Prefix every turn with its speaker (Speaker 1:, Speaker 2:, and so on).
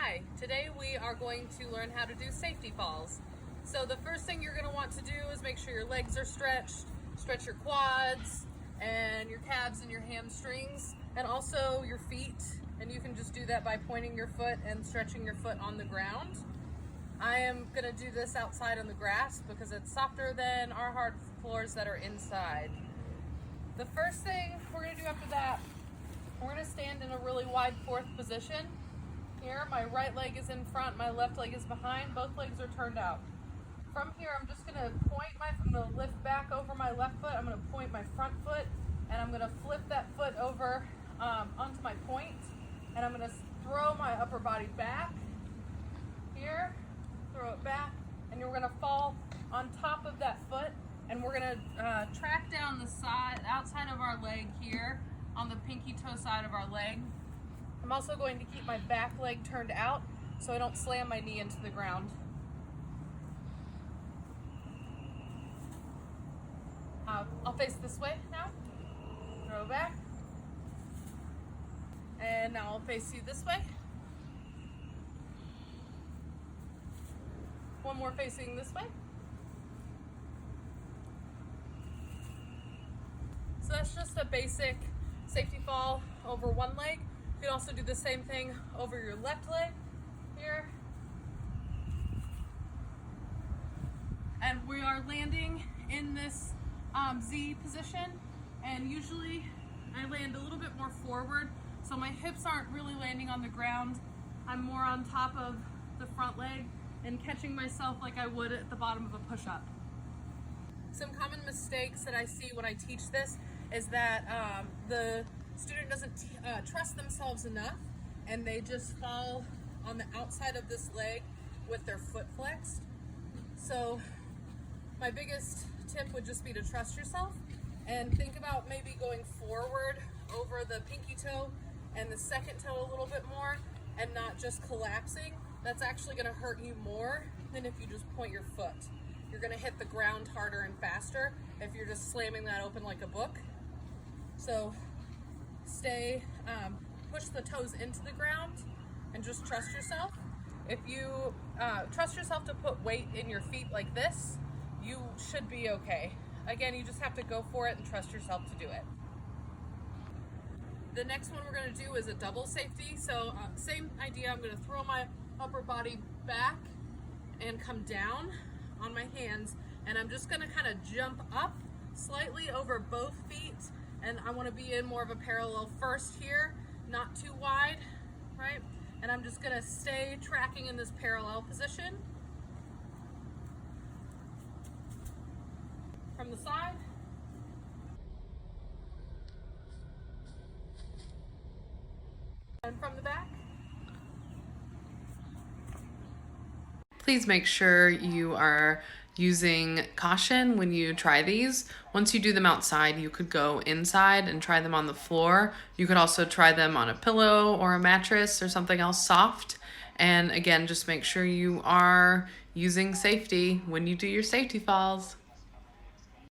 Speaker 1: Hi, today we are going to learn how to do safety falls. So the first thing you're going to want to do is make sure your legs are stretched, stretch your quads and your calves and your hamstrings and also your feet, and you can just do that by pointing your foot and stretching your foot on the ground. I am going to do this outside on the grass because it's softer than our hard floors that are inside. The first thing we're going to do after that, we're going to stand in a really wide fourth position. Here, my right leg is in front, my left leg is behind, both legs are turned out. From here, I'm just gonna I'm gonna lift back over my left foot, I'm gonna point my front foot, and I'm gonna flip that foot over onto my point, and I'm gonna throw my upper body back, here, throw it back, and we're gonna fall on top of that foot, and we're gonna track down the outside of our leg here, on the pinky toe side of our leg. I'm also going to keep my back leg turned out so I don't slam my knee into the ground. I'll face this way now. Throw back. And now I'll face you this way. One more facing this way. So that's just a basic safety fall over one leg. You can also do the same thing over your left leg here. And we are landing in this Z position, and usually I land a little bit more forward, so my hips aren't really landing on the ground. I'm more on top of the front leg and catching myself like I would at the bottom of a push-up. Some common mistakes that I see when I teach this is that the student doesn't trust themselves enough, and they just fall on the outside of this leg with their foot flexed. So my biggest tip would just be to trust yourself and think about maybe going forward over the pinky toe and the second toe a little bit more, and not just collapsing. That's actually going to hurt you more than if you just point your foot. You're going to hit the ground harder and faster if you're just slamming that open like a book. So push the toes into the ground and just trust yourself. If you trust yourself to put weight in your feet like this, you should be okay. Again, you just have to go for it and trust yourself to do it. The next one we're going to do is a double safety. So same idea, I'm going to throw my upper body back and come down on my hands, and I'm just going to kind of jump up slightly over both feet, and I want to be in more of a parallel first here, not too wide, right? And I'm just going to stay tracking in this parallel position. From the side. And from the back.
Speaker 2: Please make sure you are using caution when you try these. Once you do them outside, you could go inside and try them on the floor. You could also try them on a pillow or a mattress or something else soft. And again, just make sure you are using safety when you do your safety falls.